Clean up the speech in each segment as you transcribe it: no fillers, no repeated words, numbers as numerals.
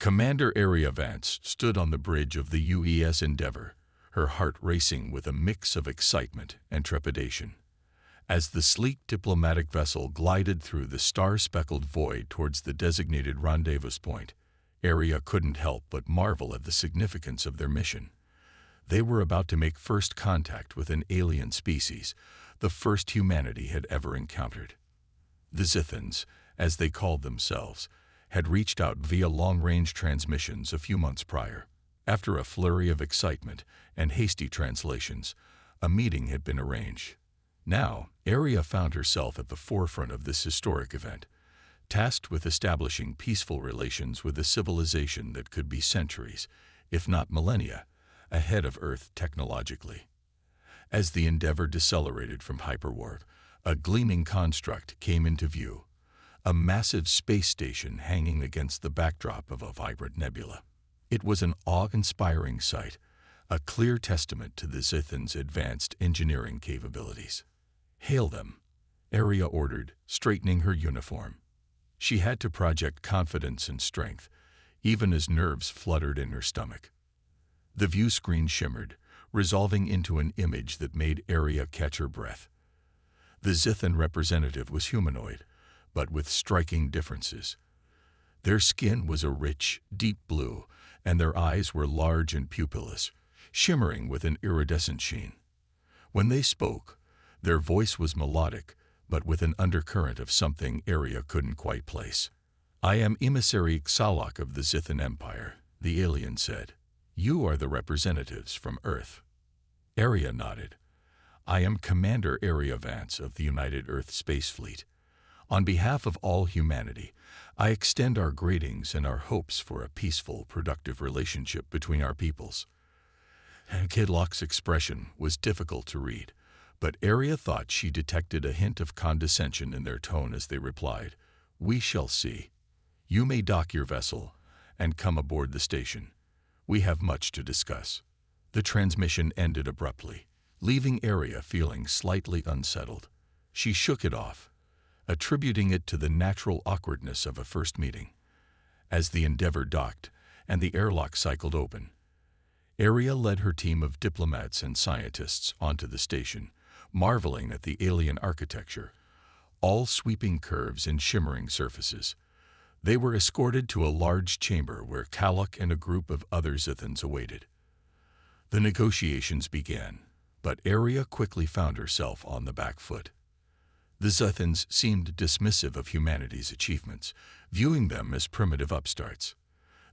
Commander Area Vance stood on the bridge of the UES Endeavour, her heart racing with a mix of excitement and trepidation. As the sleek diplomatic vessel glided through the star-speckled void towards the designated rendezvous point, Area couldn't help but marvel at the significance of their mission. They were about to make first contact with an alien species, the first humanity had ever encountered. The Zithans, as they called themselves, had reached out via long-range transmissions a few months prior. After a flurry of excitement and hasty translations, a meeting had been arranged. Now, Area found herself at the forefront of this historic event, tasked with establishing peaceful relations with a civilization that could be centuries, if not millennia, ahead of Earth technologically. As the Endeavour decelerated from hyperwarp, a gleaming construct came into view, a massive space station hanging against the backdrop of a vibrant nebula. It was an awe-inspiring sight, a clear testament to the Zithans' advanced engineering capabilities. "Hail them," Area ordered, straightening her uniform. She had to project confidence and strength, even as nerves fluttered in her stomach. The view screen shimmered, resolving into an image that made Area catch her breath. The Zithan representative was humanoid, but with striking differences. Their skin was a rich, deep blue, and their eyes were large and pupilless, shimmering with an iridescent sheen. When they spoke, their voice was melodic, but with an undercurrent of something Area couldn't quite place. "I am Emissary Xalak of the Zithan Empire," the alien said. "You are the representatives from Earth." Area nodded. "I am Commander Area Vance of the United Earth Space Fleet. On behalf of all humanity, I extend our greetings and our hopes for a peaceful, productive relationship between our peoples." Kidlock's expression was difficult to read, but Area thought she detected a hint of condescension in their tone as they replied, "We shall see. You may dock your vessel and come aboard the station. We have much to discuss." The transmission ended abruptly, leaving Area feeling slightly unsettled. She shook it off, attributing it to the natural awkwardness of a first meeting. As the Endeavour docked and the airlock cycled open, Area led her team of diplomats and scientists onto the station, marveling at the alien architecture, all sweeping curves and shimmering surfaces. They were escorted to a large chamber where Kalak and a group of other Zithans awaited. The negotiations began, but Area quickly found herself on the back foot. The Zithans seemed dismissive of humanity's achievements, viewing them as primitive upstarts.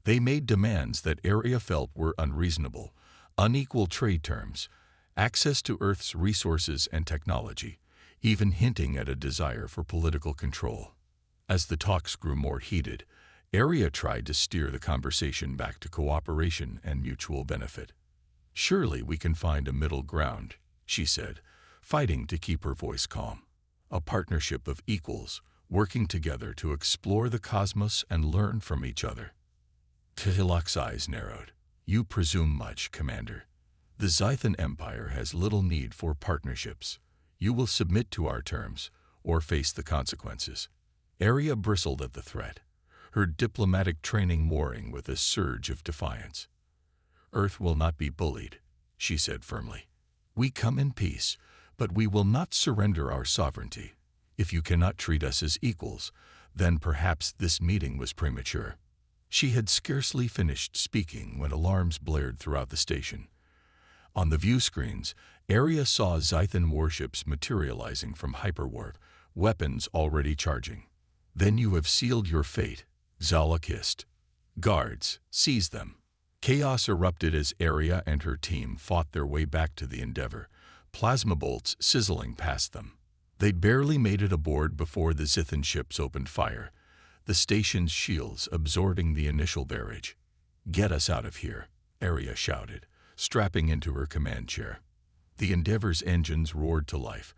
They made demands that Area felt were unreasonable: unequal trade terms, access to Earth's resources and technology, even hinting at a desire for political control. As the talks grew more heated, Area tried to steer the conversation back to cooperation and mutual benefit. "Surely we can find a middle ground," she said, fighting to keep her voice calm. "A partnership of equals, working together to explore the cosmos and learn from each other." Tilak's eyes narrowed. "You presume much, Commander. The Zithan Empire has little need for partnerships. You will submit to our terms, or face the consequences." Area bristled at the threat, her diplomatic training warring with a surge of defiance. "Earth will not be bullied," she said firmly. "We come in peace, but we will not surrender our sovereignty. If you cannot treat us as equals, then perhaps this meeting was premature." She had scarcely finished speaking when alarms blared throughout the station. On the view screens, Area saw Zithan warships materializing from hyperwarp, weapons already charging. "Then you have sealed your fate," Xalak hissed. "Guards, seize them." Chaos erupted as Area and her team fought their way back to the Endeavour, plasma bolts sizzling past them. They'd barely made it aboard before the Zithan ships opened fire, the station's shields absorbing the initial barrage. "Get us out of here," Area shouted, strapping into her command chair. The Endeavour's engines roared to life,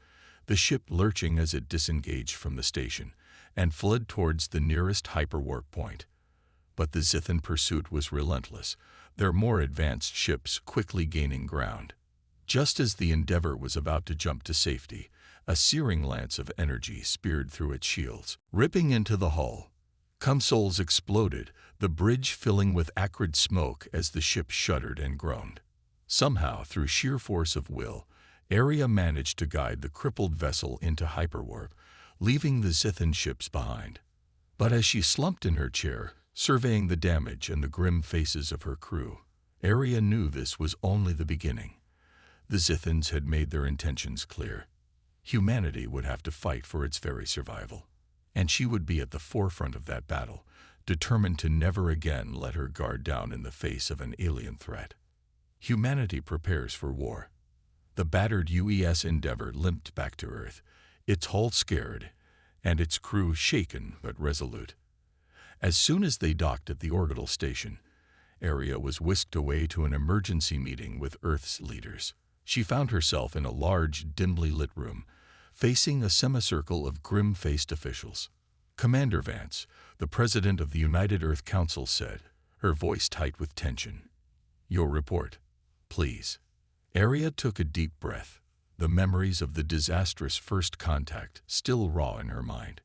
the ship lurching as it disengaged from the station and fled towards the nearest hyperwarp point. But the Zithan pursuit was relentless, their more advanced ships quickly gaining ground. Just as the Endeavour was about to jump to safety, a searing lance of energy speared through its shields, ripping into the hull. Cumsoles exploded, the bridge filling with acrid smoke as the ship shuddered and groaned. Somehow, through sheer force of will, Aria managed to guide the crippled vessel into hyperwarp, leaving the Zithan ships behind. But as she slumped in her chair, surveying the damage and the grim faces of her crew, Aria knew this was only the beginning. The Zithans had made their intentions clear. Humanity would have to fight for its very survival, and she would be at the forefront of that battle, determined to never again let her guard down in the face of an alien threat. Humanity prepares for war. The battered UES Endeavour limped back to Earth, its hull scared, and its crew shaken but resolute. As soon as they docked at the orbital station, Aria was whisked away to an emergency meeting with Earth's leaders. She found herself in a large, dimly lit room, facing a semicircle of grim-faced officials. Commander Vance, the president of the United Earth Council, said, her voice tight with tension. "Your report, please." Aria took a deep breath, the memories of the disastrous first contact still raw in her mind.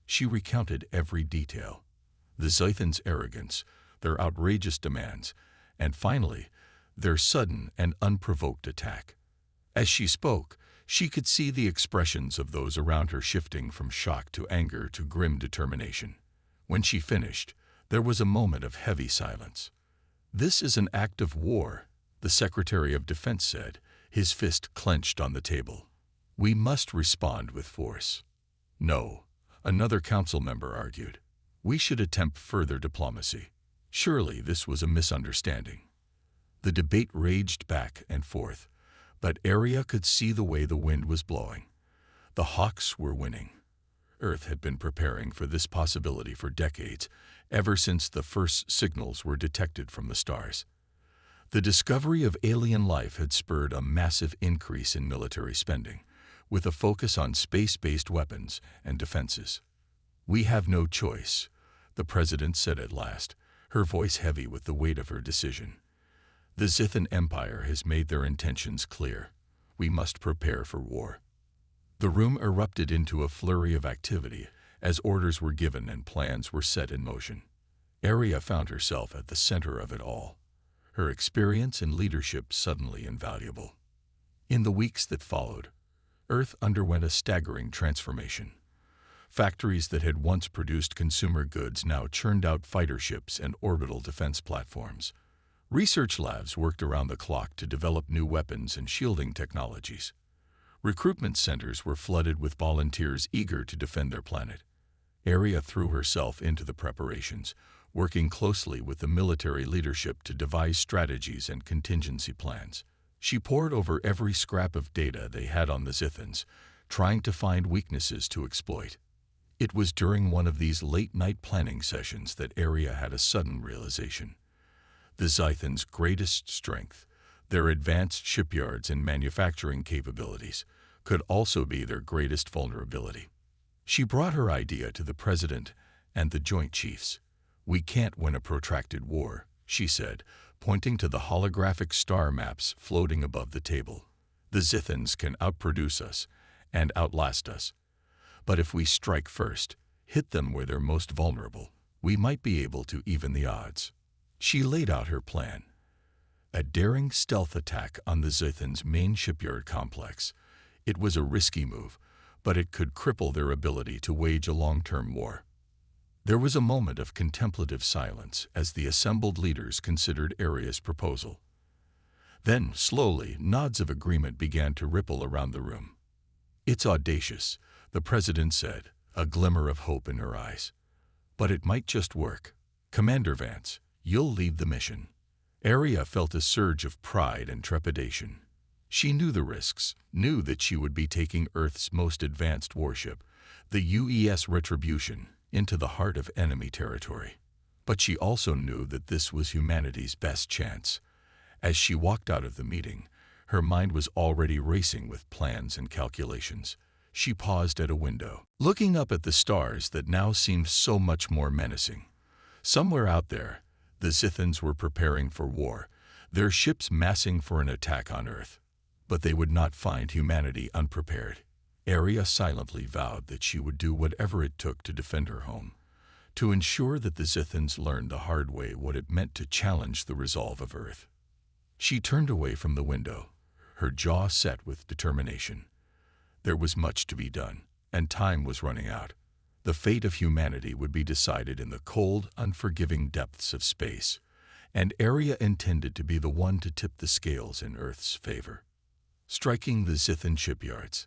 She recounted every detail. The Zithans' arrogance, their outrageous demands, and finally, their sudden and unprovoked attack. As she spoke, she could see the expressions of those around her shifting from shock to anger to grim determination. When she finished, there was a moment of heavy silence. "This is an act of war," the Secretary of Defense said, his fist clenched on the table. "We must respond with force." "No," another council member argued. "We should attempt further diplomacy." Surely this was a misunderstanding. The debate raged back and forth, but Aria could see the way the wind was blowing. The Hawks were winning. Earth had been preparing for this possibility for decades, ever since the first signals were detected from the stars. The discovery of alien life had spurred a massive increase in military spending, with a focus on space-based weapons and defenses. "We have no choice," the president said at last, her voice heavy with the weight of her decision. "The Zithan Empire has made their intentions clear. We must prepare for war." The room erupted into a flurry of activity as orders were given and plans were set in motion. Aria found herself at the center of it all, her experience and leadership suddenly invaluable. In the weeks that followed, Earth underwent a staggering transformation. Factories that had once produced consumer goods now churned out fighter ships and orbital defense platforms. Research labs worked around the clock to develop new weapons and shielding technologies. Recruitment centers were flooded with volunteers eager to defend their planet. Aria threw herself into the preparations, working closely with the military leadership to devise strategies and contingency plans. She pored over every scrap of data they had on the Zithans, trying to find weaknesses to exploit. It was during one of these late-night planning sessions that Aria had a sudden realization. The Zithans' greatest strength, their advanced shipyards and manufacturing capabilities, could also be their greatest vulnerability. She brought her idea to the president and the Joint Chiefs. "We can't win a protracted war," she said, pointing to the holographic star maps floating above the table. "The Zithans can outproduce us and outlast us. But if we strike first, hit them where they're most vulnerable, we might be able to even the odds." She laid out her plan. A daring stealth attack on the Zithans' main shipyard complex. It was a risky move, but it could cripple their ability to wage a long-term war. There was a moment of contemplative silence as the assembled leaders considered Aria's proposal. Then, slowly, nods of agreement began to ripple around the room. "It's audacious," the president said, a glimmer of hope in her eyes. "But it might just work. Commander Vance, you'll lead the mission." Aria felt a surge of pride and trepidation. She knew the risks, knew that she would be taking Earth's most advanced warship, the UES Retribution, into the heart of enemy territory. But she also knew that this was humanity's best chance. As she walked out of the meeting, her mind was already racing with plans and calculations. She paused at a window, looking up at the stars that now seemed so much more menacing. Somewhere out there, the Zithans were preparing for war, their ships massing for an attack on Earth. But they would not find humanity unprepared. Aria silently vowed that she would do whatever it took to defend her home, to ensure that the Zithans learned the hard way what it meant to challenge the resolve of Earth. She turned away from the window, her jaw set with determination. There was much to be done, and time was running out. The fate of humanity would be decided in the cold, unforgiving depths of space, and Area intended to be the one to tip the scales in Earth's favor. Striking the Zithan shipyards,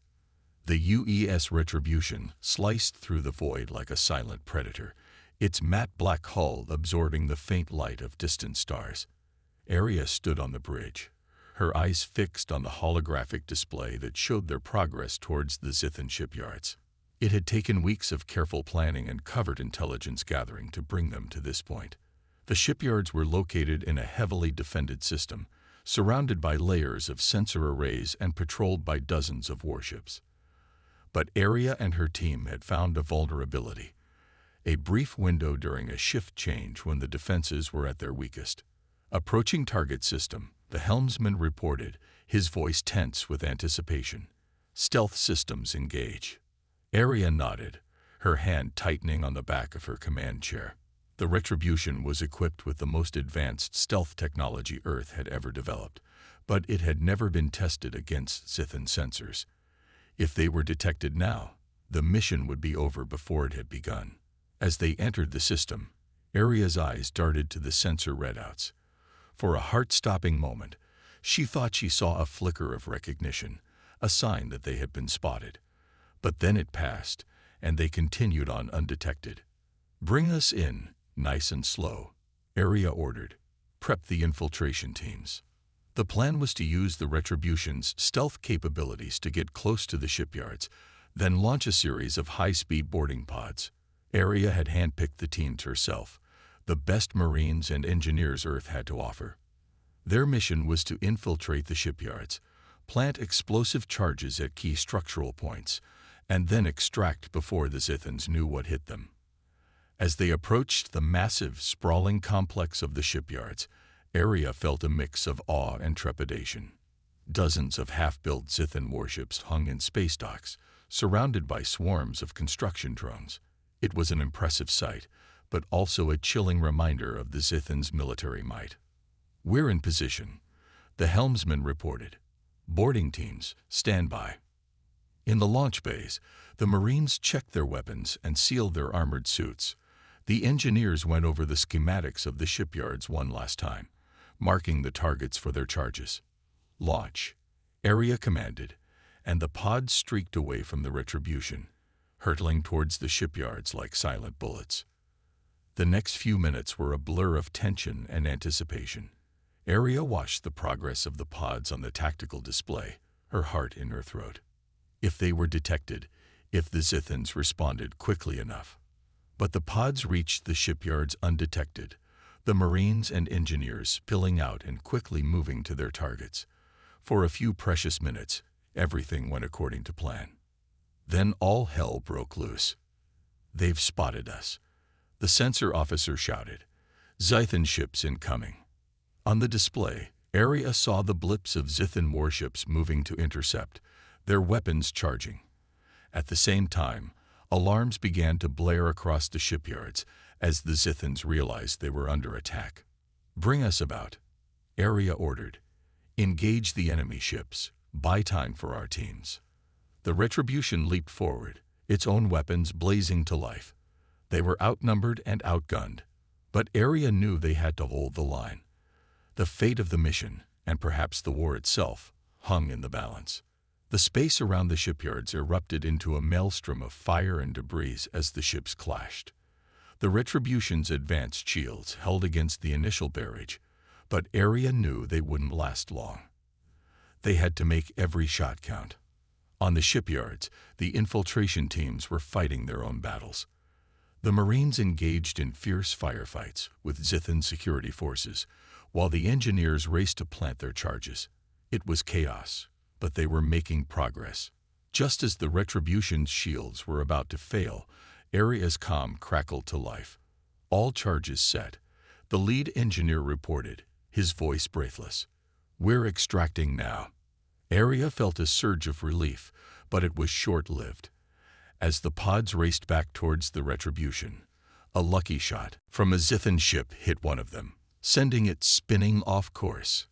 the UES Retribution sliced through the void like a silent predator, its matte black hull absorbing the faint light of distant stars. Area stood on the bridge, her eyes fixed on the holographic display that showed their progress towards the Zithan shipyards. It had taken weeks of careful planning and covert intelligence gathering to bring them to this point. The shipyards were located in a heavily defended system, surrounded by layers of sensor arrays and patrolled by dozens of warships. But Area and her team had found a vulnerability, a brief window during a shift change when the defenses were at their weakest. Approaching target system, the helmsman reported, his voice tense with anticipation. Stealth systems engage. Area nodded, her hand tightening on the back of her command chair. The Retribution was equipped with the most advanced stealth technology Earth had ever developed, but it had never been tested against Zithan sensors. If they were detected now, the mission would be over before it had begun. As they entered the system, Area's eyes darted to the sensor readouts. For a heart-stopping moment, she thought she saw a flicker of recognition, a sign that they had been spotted. But then it passed, and they continued on undetected. "Bring us in, nice and slow," Area ordered. "Prep the infiltration teams." The plan was to use the Retribution's stealth capabilities to get close to the shipyards, then launch a series of high-speed boarding pods. Area had handpicked the teams herself, the best Marines and engineers Earth had to offer. Their mission was to infiltrate the shipyards, plant explosive charges at key structural points, and then extract before the Zithans knew what hit them. As they approached the massive, sprawling complex of the shipyards, Area felt a mix of awe and trepidation. Dozens of half-built Zithan warships hung in space docks, surrounded by swarms of construction drones. It was an impressive sight, but also a chilling reminder of the Zithans' military might. "We're in position," the helmsman reported. "Boarding teams, stand by." In the launch bays, the Marines checked their weapons and sealed their armored suits. The engineers went over the schematics of the shipyards one last time, marking the targets for their charges. "Launch," Area commanded, and the pods streaked away from the Retribution, hurtling towards the shipyards like silent bullets. The next few minutes were a blur of tension and anticipation. Area watched the progress of the pods on the tactical display, her heart in her throat. If they were detected, if the Zithans responded quickly enough. But the pods reached the shipyards undetected, the Marines and engineers spilling out and quickly moving to their targets. For a few precious minutes, everything went according to plan. Then all hell broke loose. "They've spotted us," the sensor officer shouted. "Zithan ships incoming." On the display, Area saw the blips of Zithan warships moving to intercept, their weapons charging. At the same time, alarms began to blare across the shipyards as the Zithans realized they were under attack. "Bring us about," Area ordered. "Engage the enemy ships. Buy time for our teams." The Retribution leaped forward, its own weapons blazing to life. They were outnumbered and outgunned, but Area knew they had to hold the line. The fate of the mission, and perhaps the war itself, hung in the balance. The space around the shipyards erupted into a maelstrom of fire and debris as the ships clashed. The Retribution's advanced shields held against the initial barrage, but Area knew they wouldn't last long. They had to make every shot count. On the shipyards, the infiltration teams were fighting their own battles. The Marines engaged in fierce firefights with Zithan security forces, while the engineers raced to plant their charges. It was chaos, but they were making progress. Just as the Retribution's shields were about to fail, Area's comm crackled to life. "All charges set," the lead engineer reported, his voice breathless. "We're extracting now." Area felt a surge of relief, but it was short-lived. As the pods raced back towards the Retribution, A lucky shot from a Zithan ship hit one of them, sending it spinning off course.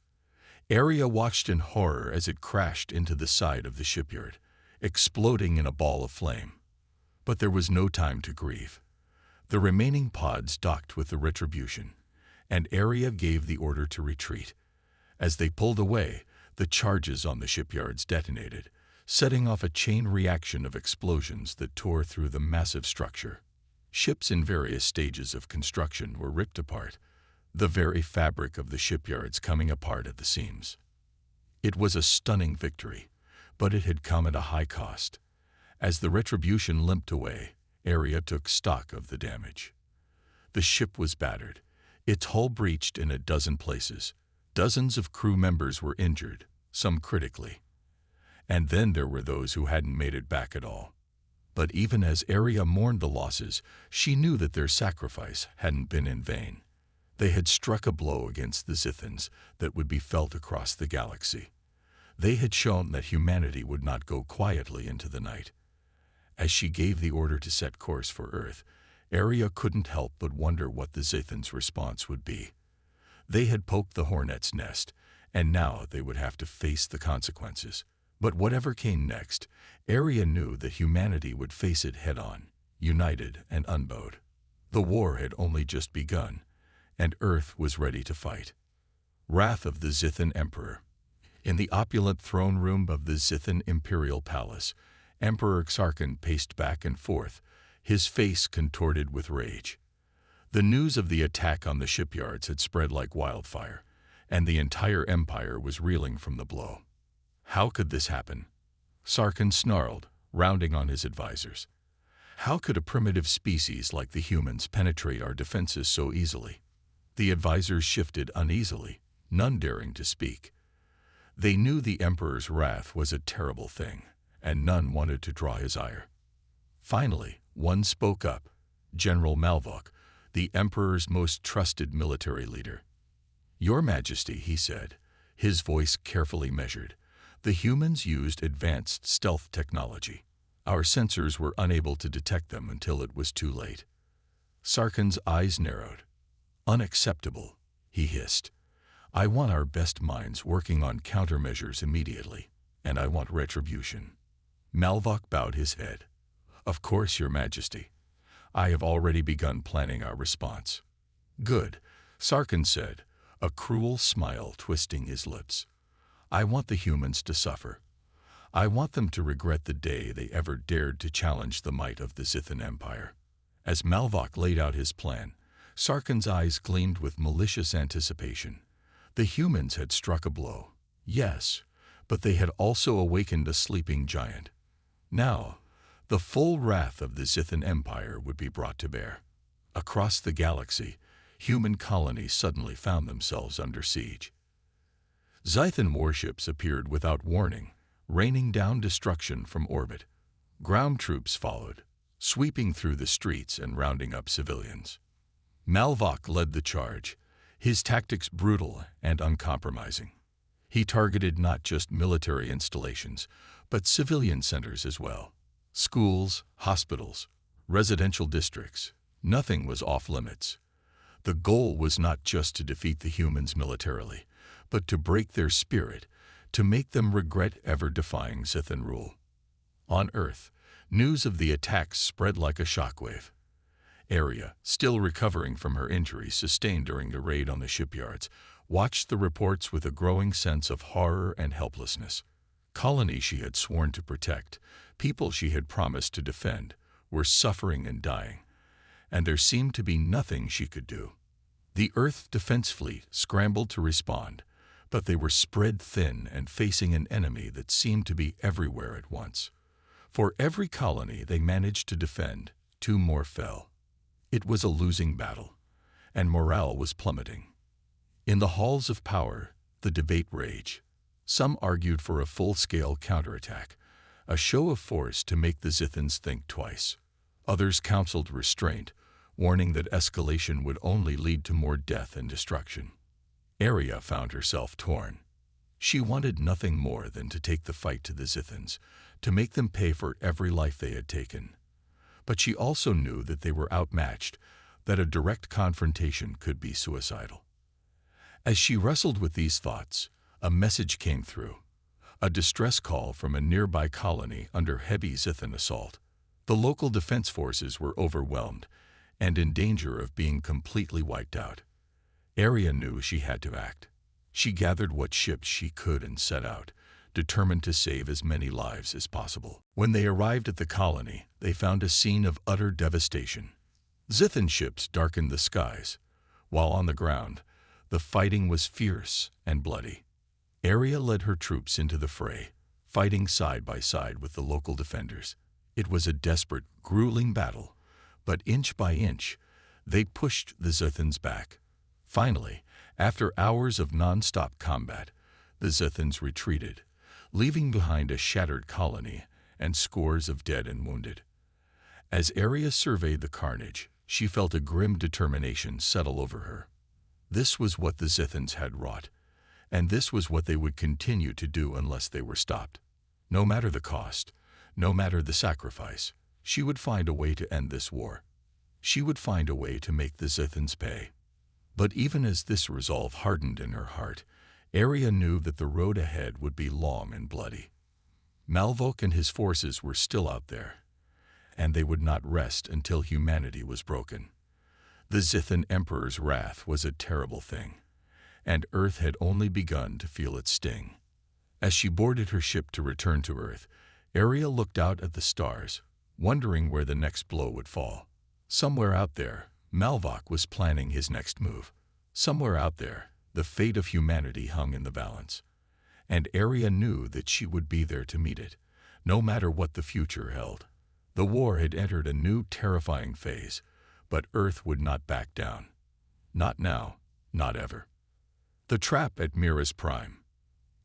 Arya watched in horror as it crashed into the side of the shipyard, exploding in a ball of flame. But there was no time to grieve. The remaining pods docked with the Retribution, and Arya gave the order to retreat. As they pulled away, the charges on the shipyards detonated, setting off a chain reaction of explosions that tore through the massive structure. Ships in various stages of construction were ripped apart, the very fabric of the shipyards coming apart at the seams. It was a stunning victory, but it had come at a high cost. As the Retribution limped away, Arya took stock of the damage. The ship was battered, its hull breached in a dozen places. Dozens of crew members were injured, some critically. And then there were those who hadn't made it back at all. But even as Arya mourned the losses, she knew that their sacrifice hadn't been in vain. They had struck a blow against the Zithans that would be felt across the galaxy. They had shown that humanity would not go quietly into the night. As she gave the order to set course for Earth, Arya couldn't help but wonder what the Zithans' response would be. They had poked the hornet's nest, and now they would have to face the consequences. But whatever came next, Arya knew that humanity would face it head-on, united and unbowed. The war had only just begun, and Earth was ready to fight. Wrath of the Zithan Emperor. In the opulent throne room of the Zithan Imperial Palace, Emperor Sarkhan paced back and forth, his face contorted with rage. The news of the attack on the shipyards had spread like wildfire, and the entire empire was reeling from the blow. How could this happen? Sarkhan snarled, rounding on his advisors. How could a primitive species like the humans penetrate our defenses so easily? The advisors shifted uneasily, none daring to speak. They knew the Emperor's wrath was a terrible thing, and none wanted to draw his ire. Finally, one spoke up, General Malvok, the Emperor's most trusted military leader. "Your Majesty," he said, his voice carefully measured, "the humans used advanced stealth technology. Our sensors were unable to detect them until it was too late." Sarkhan's eyes narrowed. "Unacceptable," he hissed. "I want our best minds working on countermeasures immediately, and I want retribution." Malvok bowed his head. "Of course, Your Majesty. I have already begun planning our response." "Good," Sarkhan said, a cruel smile twisting his lips. "I want the humans to suffer. I want them to regret the day they ever dared to challenge the might of the Zithan Empire." As Malvok laid out his plan, Sarkhan's eyes gleamed with malicious anticipation. The humans had struck a blow, yes, but they had also awakened a sleeping giant. Now, the full wrath of the Zithan Empire would be brought to bear. Across the galaxy, human colonies suddenly found themselves under siege. Zithan warships appeared without warning, raining down destruction from orbit. Ground troops followed, sweeping through the streets and rounding up civilians. Malvok led the charge, his tactics brutal and uncompromising. He targeted not just military installations, but civilian centers as well. Schools, hospitals, residential districts, nothing was off limits. The goal was not just to defeat the humans militarily, but to break their spirit, to make them regret ever defying Zithan rule. On Earth, news of the attacks spread like a shockwave. Arya, still recovering from her injuries sustained during the raid on the shipyards, watched the reports with a growing sense of horror and helplessness. Colonies she had sworn to protect, people she had promised to defend, were suffering and dying, and there seemed to be nothing she could do. The Earth Defense Fleet scrambled to respond, but they were spread thin and facing an enemy that seemed to be everywhere at once. For every colony they managed to defend, two more fell. It was a losing battle, and morale was plummeting. In the halls of power, the debate raged. Some argued for a full-scale counterattack, a show of force to make the Zithans think twice. Others counseled restraint, warning that escalation would only lead to more death and destruction. Arya found herself torn. She wanted nothing more than to take the fight to the Zithans, to make them pay for every life they had taken. But she also knew that they were outmatched. that a direct confrontation could be suicidal. As she wrestled with these thoughts, a message came through, a distress call from a nearby colony under heavy Zithan assault. The local defense forces were overwhelmed and in danger of being completely wiped out. Arya knew she had to act. She gathered what ships she could and set out, determined to save as many lives as possible. When they arrived at the colony, they found a scene of utter devastation. Zithan ships darkened the skies, while on the ground, the fighting was fierce and bloody. Arya led her troops into the fray, fighting side by side with the local defenders. It was a desperate, grueling battle, but inch by inch, they pushed the Zithans back. Finally, after hours of non-stop combat, the Zithans retreated, leaving behind a shattered colony and scores of dead and wounded. As Arya surveyed the carnage, she felt a grim determination settle over her. This was what the Zithans had wrought, and this was what they would continue to do unless they were stopped. No matter the cost, no matter the sacrifice, she would find a way to end this war. She would find a way to make the Zithans pay. But even as this resolve hardened in her heart, Arya knew that the road ahead would be long and bloody. Malvok and his forces were still out there, and they would not rest until humanity was broken. The Zithan Emperor's wrath was a terrible thing, and Earth had only begun to feel its sting. As she boarded her ship to return to Earth, Arya looked out at the stars, wondering where the next blow would fall. Somewhere out there, Malvok was planning his next move. Somewhere out there, the fate of humanity hung in the balance. And Arya knew that she would be there to meet it, no matter what the future held. The war had entered a new, terrifying phase, but Earth would not back down. Not now, not ever. The trap at Mira's prime.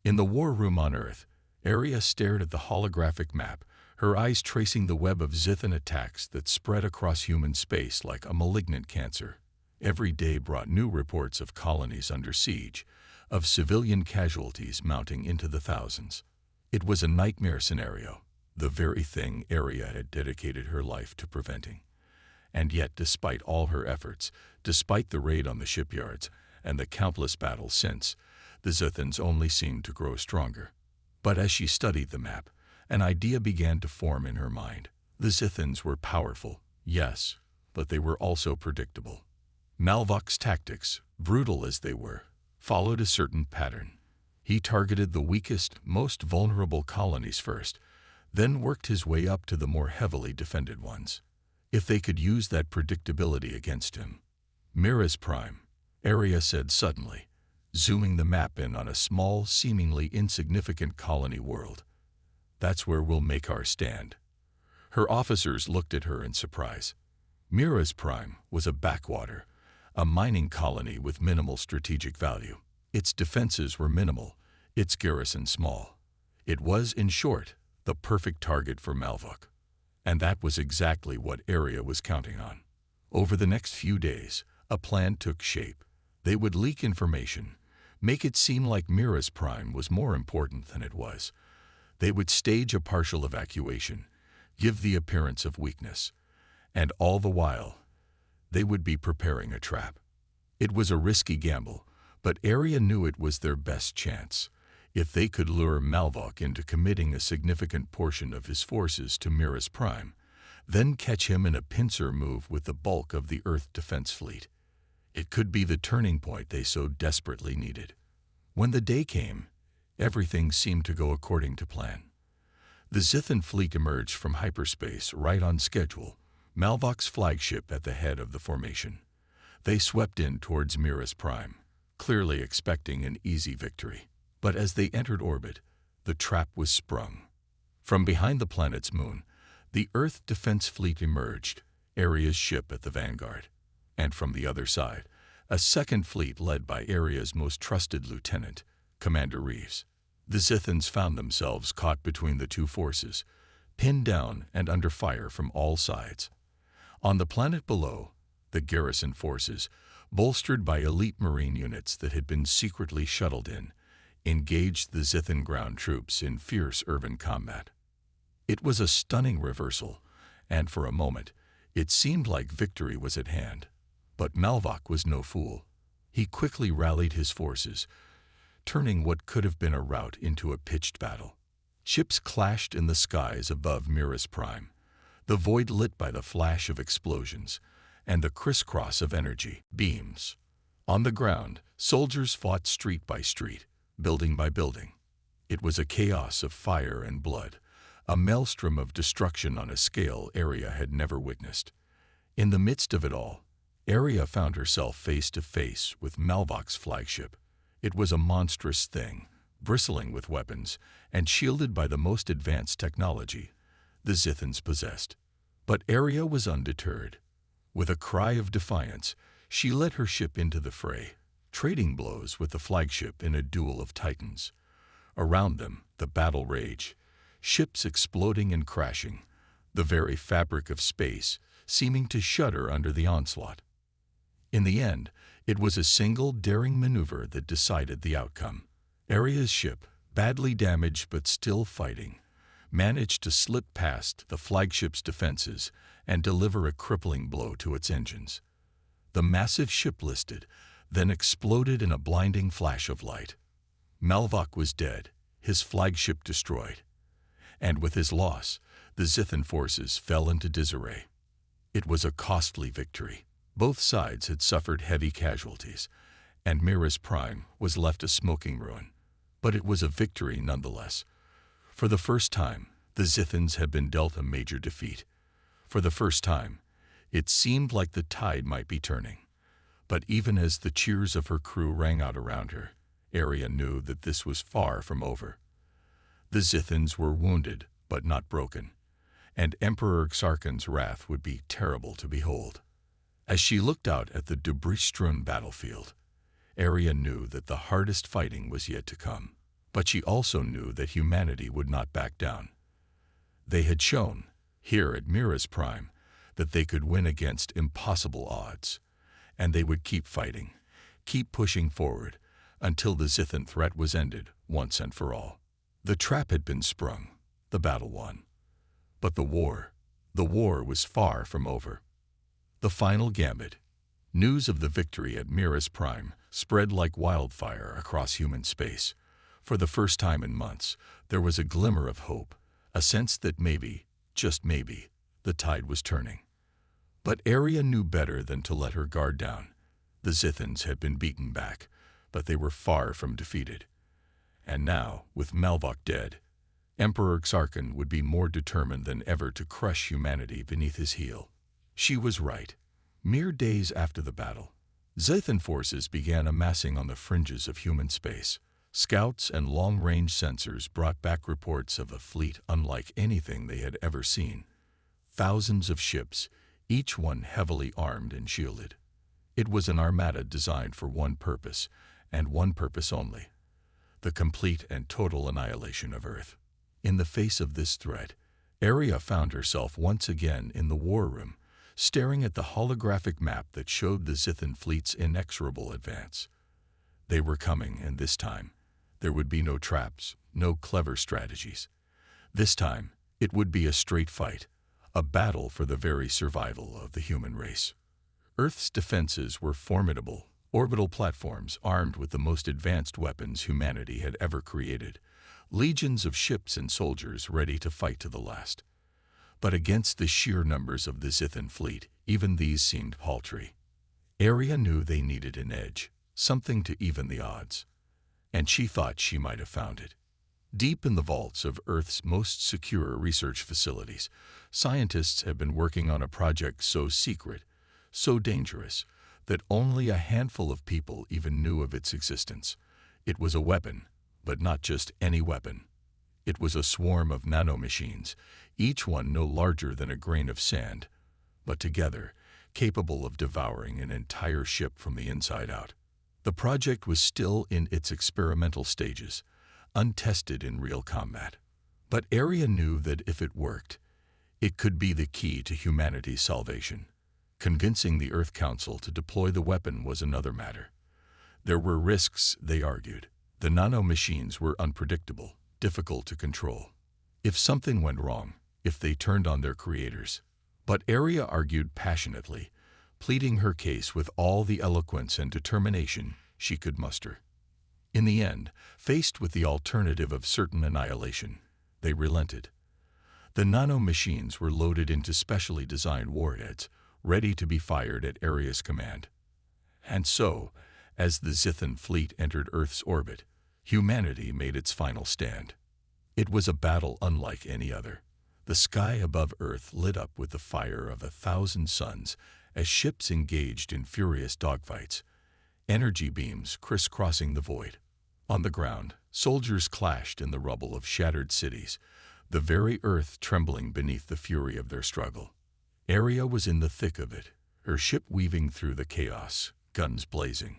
In the war room on Earth, Arya stared at the holographic map, her eyes tracing the web of Zithan attacks that spread across human space like a malignant cancer. Every day brought new reports of colonies under siege, of civilian casualties mounting into the thousands. It was a nightmare scenario, the very thing Arya had dedicated her life to preventing. And yet, despite all her efforts, despite the raid on the shipyards and the countless battles since, the Zithans only seemed to grow stronger. But as she studied the map, an idea began to form in her mind. The Zithans were powerful, yes, but they were also predictable. Malvok's tactics, brutal as they were, followed a certain pattern. He targeted the weakest, most vulnerable colonies first, then worked his way up to the more heavily defended ones. If they could use that predictability against him. Mira's prime, Arya said suddenly, zooming the map in on a small, seemingly insignificant colony world. That's where we'll make our stand. Her officers looked at her in surprise. Mira's prime was a backwater, a mining colony with minimal strategic value. Its defenses were minimal, its garrison small. It was, in short, the perfect target for Malvok. And that was exactly what Arya was counting on. Over the next few days, a plan took shape. They would leak information, make it seem like Mira's prime was more important than it was. They would stage a partial evacuation, give the appearance of weakness, and all the while, they would be preparing a trap. It was a risky gamble, but Arya knew it was their best chance. If they could lure Malvok into committing a significant portion of his forces to Mira's prime, then catch him in a pincer move with the bulk of the Earth defense fleet, it could be the turning point they so desperately needed. When the day came, everything seemed to go according to plan. The Zithan fleet emerged from hyperspace right on schedule, Malvok's flagship at the head of the formation. They swept in towards Mira's prime, clearly expecting an easy victory. But as they entered orbit, the trap was sprung. From behind the planet's moon, the Earth defense fleet emerged, Arya's ship at the vanguard. And from the other side, a second fleet led by Arya's most trusted lieutenant, Commander Reeves. The Zithans found themselves caught between the two forces, pinned down and under fire from all sides. On the planet below, the garrison forces, bolstered by elite marine units that had been secretly shuttled in, engaged the Zithan ground troops in fierce urban combat. It was a stunning reversal, and for a moment, it seemed like victory was at hand. But Malvok was no fool. He quickly rallied his forces, turning what could have been a rout into a pitched battle. Ships clashed in the skies above Mira's prime, the void lit by the flash of explosions and the crisscross of energy beams. On the ground, soldiers fought street by street, building by building. It was a chaos of fire and blood, a maelstrom of destruction on a scale Aria had never witnessed. In the midst of it all, Aria found herself face to face with Malvok's flagship. It was a monstrous thing, bristling with weapons and shielded by the most advanced technology the Zithans possessed. But Aria was undeterred. With a cry of defiance, she led her ship into the fray, trading blows with the flagship in a duel of titans. Around them, the battle raged, ships exploding and crashing, the very fabric of space seeming to shudder under the onslaught. In the end, it was a single daring maneuver that decided the outcome. Aria's ship, badly damaged but still fighting, managed to slip past the flagship's defenses and deliver a crippling blow to its engines. The massive ship listed, then exploded in a blinding flash of light. Malvok was dead, his flagship destroyed. And with his loss, the Zithan forces fell into disarray. It was a costly victory. Both sides had suffered heavy casualties, and Mira's prime was left a smoking ruin. But it was a victory nonetheless. For the first time, the Zithans had been dealt a major defeat. For the first time, it seemed like the tide might be turning. But even as the cheers of her crew rang out around her, Aria knew that this was far from over. The Zithans were wounded, but not broken, and Emperor Xarkan's wrath would be terrible to behold. As she looked out at the debris-strewn battlefield, Aria knew that the hardest fighting was yet to come. But she also knew that humanity would not back down. They had shown, here at Mira's prime, that they could win against impossible odds, and they would keep fighting, keep pushing forward, until the Zithan threat was ended once and for all. The trap had been sprung, the battle won. But the war was far from over. The final gambit. News of the victory at Mira's prime spread like wildfire across human space. For the first time in months, there was a glimmer of hope, a sense that maybe, just maybe, the tide was turning. But Aria knew better than to let her guard down. The Zithans had been beaten back, but they were far from defeated. And now, with Malvok dead, Emperor Xarkan would be more determined than ever to crush humanity beneath his heel. She was right. Mere days after the battle, Zithan forces began amassing on the fringes of human space. Scouts and long-range sensors brought back reports of a fleet unlike anything they had ever seen. Thousands of ships, each one heavily armed and shielded. It was an armada designed for one purpose, and one purpose only: the complete and total annihilation of Earth. In the face of this threat, Aria found herself once again in the war room, staring at the holographic map that showed the Zithan fleet's inexorable advance. They were coming, and this time, there would be no traps, no clever strategies. This time, it would be a straight fight, a battle for the very survival of the human race. Earth's defenses were formidable, orbital platforms armed with the most advanced weapons humanity had ever created, legions of ships and soldiers ready to fight to the last. But against the sheer numbers of the Zithan fleet, even these seemed paltry. Aria knew they needed an edge, something to even the odds. And she thought she might have found it. Deep in the vaults of Earth's most secure research facilities, scientists have been working on a project so secret, so dangerous, that only a handful of people even knew of its existence. It was a weapon, but not just any weapon. It was a swarm of nanomachines, each one no larger than a grain of sand, but together capable of devouring an entire ship from the inside out. The project was still in its experimental stages, untested in real combat. But Aria knew that if it worked, it could be the key to humanity's salvation. Convincing the Earth Council to deploy the weapon was another matter. There were risks, they argued. The nanomachines were unpredictable, difficult to control. If something went wrong, if they turned on their creators. But Aria argued passionately, pleading her case with all the eloquence and determination she could muster. In the end, faced with the alternative of certain annihilation, they relented. The nano-machines were loaded into specially designed warheads, ready to be fired at Aria's command. And so, as the Zithan fleet entered Earth's orbit, humanity made its final stand. It was a battle unlike any other. The sky above Earth lit up with the fire of 1,000 suns as ships engaged in furious dogfights, energy beams crisscrossing the void. On the ground, soldiers clashed in the rubble of shattered cities, the very earth trembling beneath the fury of their struggle. Aria was in the thick of it, her ship weaving through the chaos, guns blazing.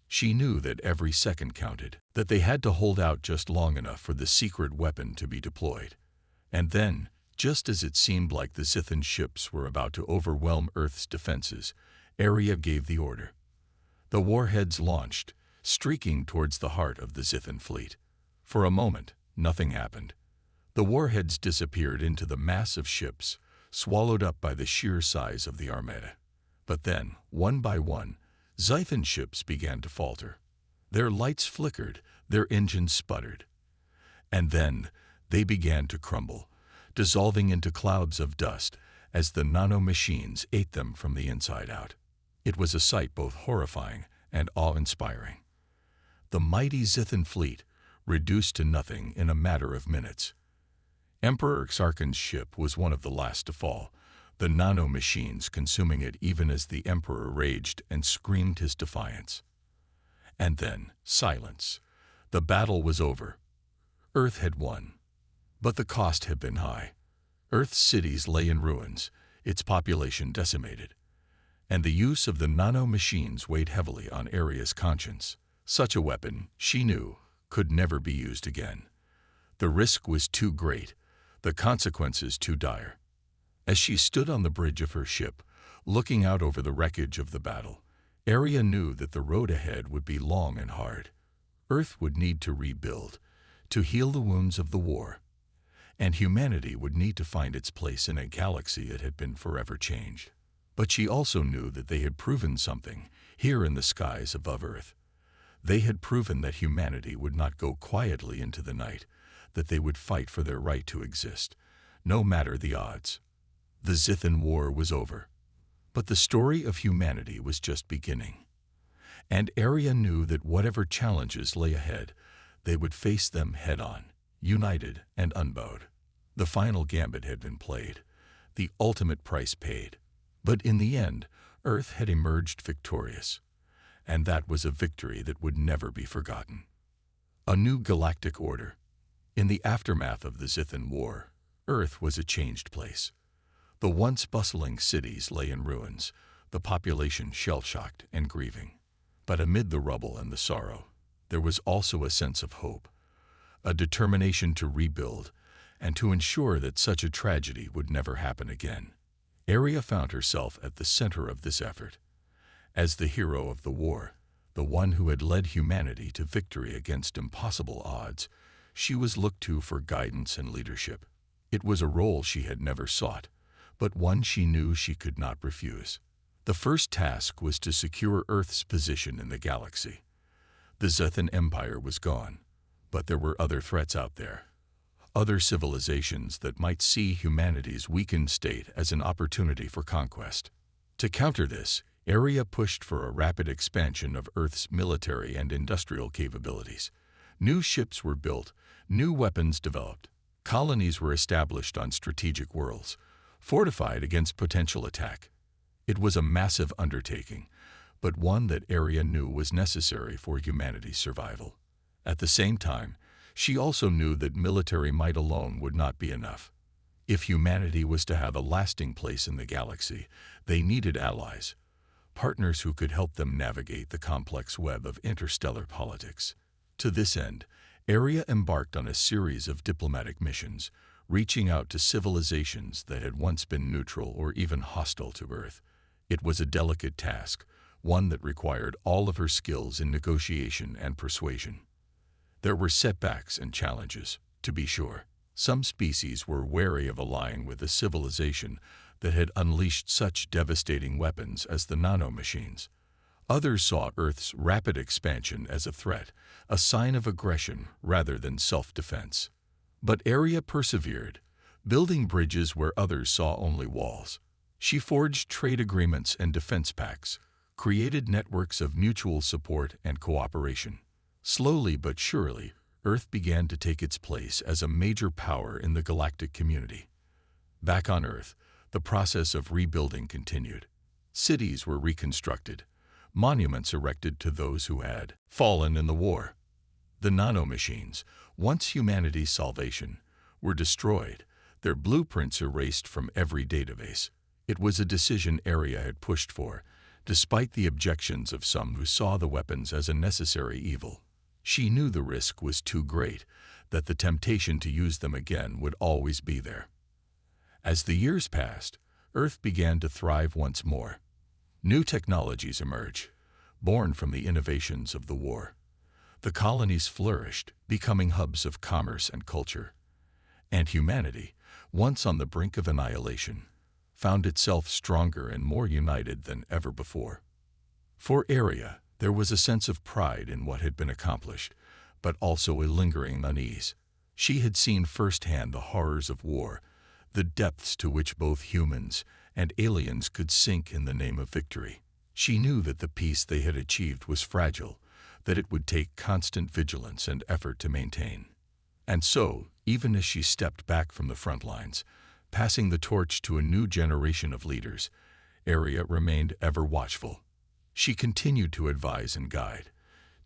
She knew that every second counted, that they had to hold out just long enough for the secret weapon to be deployed. And then, just as it seemed like the Zithan ships were about to overwhelm Earth's defenses, Aria gave the order. The warheads launched, streaking towards the heart of the Zithan fleet. For a moment, nothing happened. The warheads disappeared into the mass of ships, swallowed up by the sheer size of the armada. But then, one by one, Zithan ships began to falter. Their lights flickered, their engines sputtered. And then, they began to crumble, dissolving into clouds of dust as the nano-machines ate them from the inside out. It was a sight both horrifying and awe-inspiring. The mighty Zithan fleet, reduced to nothing in a matter of minutes. Emperor Xarkan's ship was one of the last to fall, the nano-machines consuming it even as the Emperor raged and screamed his defiance. And then, silence. The battle was over. Earth had won. But the cost had been high. Earth's cities lay in ruins, its population decimated. And the use of the nano-machines weighed heavily on Aria's conscience. Such a weapon, she knew, could never be used again. The risk was too great, the consequences too dire. As she stood on the bridge of her ship, looking out over the wreckage of the battle, Aria knew that the road ahead would be long and hard. Earth would need to rebuild, to heal the wounds of the war, and humanity would need to find its place in a galaxy that had been forever changed. But she also knew that they had proven something here in the skies above Earth. They had proven that humanity would not go quietly into the night, that they would fight for their right to exist, no matter the odds. The Zithan War was over, but the story of humanity was just beginning. And Aria knew that whatever challenges lay ahead, they would face them head-on, united and unbowed. The final gambit had been played, the ultimate price paid. But in the end, Earth had emerged victorious, and that was a victory that would never be forgotten. A new galactic order. In the aftermath of the Zithan War, Earth was a changed place. The once bustling cities lay in ruins, the population shell-shocked and grieving. But amid the rubble and the sorrow, there was also a sense of hope, a determination to rebuild and to ensure that such a tragedy would never happen again. Aria found herself at the center of this effort. As the hero of the war, the one who had led humanity to victory against impossible odds, she was looked to for guidance and leadership. It was a role she had never sought, but one she knew she could not refuse. The first task was to secure Earth's position in the galaxy. The Zithan Empire was gone, but there were other threats out there. Other civilizations that might see humanity's weakened state as an opportunity for conquest. To counter this, Aria pushed for a rapid expansion of Earth's military and industrial capabilities. New ships were built, new weapons developed. Colonies were established on strategic worlds, fortified against potential attack. It was a massive undertaking, but one that Aria knew was necessary for humanity's survival. At the same time, she also knew that military might alone would not be enough. If humanity was to have a lasting place in the galaxy, they needed allies, partners who could help them navigate the complex web of interstellar politics. To this end, Aria embarked on a series of diplomatic missions, reaching out to civilizations that had once been neutral or even hostile to Earth. It was a delicate task, one that required all of her skills in negotiation and persuasion. There were setbacks and challenges, to be sure. Some species were wary of allying with a civilization that had unleashed such devastating weapons as the nanomachines. Others saw Earth's rapid expansion as a threat, a sign of aggression rather than self-defense. But Aria persevered, building bridges where others saw only walls. She forged trade agreements and defense pacts, created networks of mutual support and cooperation. Slowly but surely, Earth began to take its place as a major power in the galactic community. Back on Earth, the process of rebuilding continued. Cities were reconstructed, monuments erected to those who had fallen in the war. The nanomachines, once humanity's salvation, were destroyed, their blueprints erased from every database. It was a decision Aria had pushed for, despite the objections of some who saw the weapons as a necessary evil. She knew the risk was too great, that the temptation to use them again would always be there. As the years passed, Earth began to thrive once more. New technologies emerged, born from the innovations of the war. The colonies flourished, becoming hubs of commerce and culture. And humanity, once on the brink of annihilation, found itself stronger and more united than ever before. For Aria, there was a sense of pride in what had been accomplished, but also a lingering unease. She had seen firsthand the horrors of war, the depths to which both humans and aliens could sink in the name of victory. She knew that the peace they had achieved was fragile, that it would take constant vigilance and effort to maintain. And so, even as she stepped back from the front lines, passing the torch to a new generation of leaders, Aria remained ever watchful. She continued to advise and guide,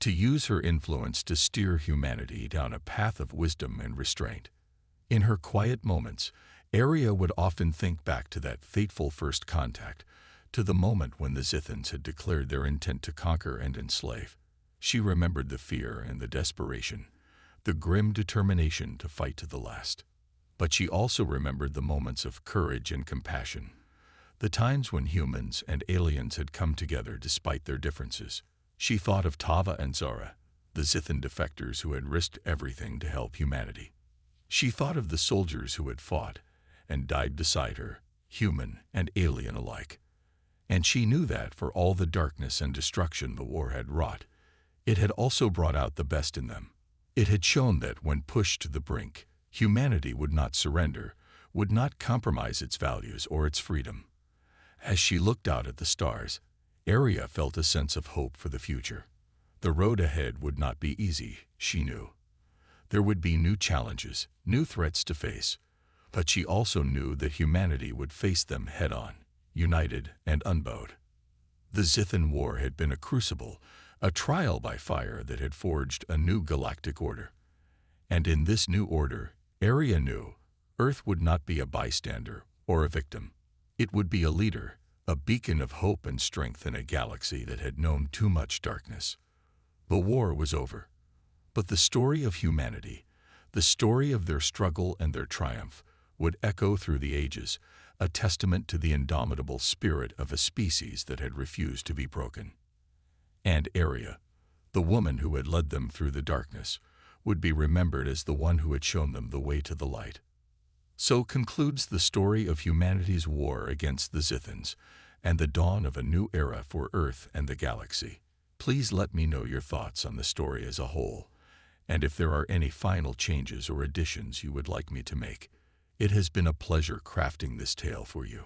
to use her influence to steer humanity down a path of wisdom and restraint. In her quiet moments, Aria would often think back to that fateful first contact, to the moment when the Zithans had declared their intent to conquer and enslave. She remembered the fear and the desperation, the grim determination to fight to the last. But she also remembered the moments of courage and compassion, the times when humans and aliens had come together despite their differences. She thought of Tava and Zara, the Zithan defectors who had risked everything to help humanity. She thought of the soldiers who had fought and died beside her, human and alien alike. And she knew that, for all the darkness and destruction the war had wrought, it had also brought out the best in them. It had shown that, when pushed to the brink, humanity would not surrender, would not compromise its values or its freedom. As she looked out at the stars, Aria felt a sense of hope for the future. The road ahead would not be easy, she knew. There would be new challenges, new threats to face, but she also knew that humanity would face them head-on, united and unbowed. The Zithan War had been a crucible, a trial by fire that had forged a new galactic order. And in this new order, Aria knew, Earth would not be a bystander or a victim. It would be a leader, a beacon of hope and strength in a galaxy that had known too much darkness. The war was over, but the story of humanity, the story of their struggle and their triumph, would echo through the ages, a testament to the indomitable spirit of a species that had refused to be broken. And Aria, the woman who had led them through the darkness, would be remembered as the one who had shown them the way to the light. So concludes the story of humanity's war against the Zithans and the dawn of a new era for Earth and the galaxy. Please let me know your thoughts on the story as a whole, and if there are any final changes or additions you would like me to make. It has been a pleasure crafting this tale for you.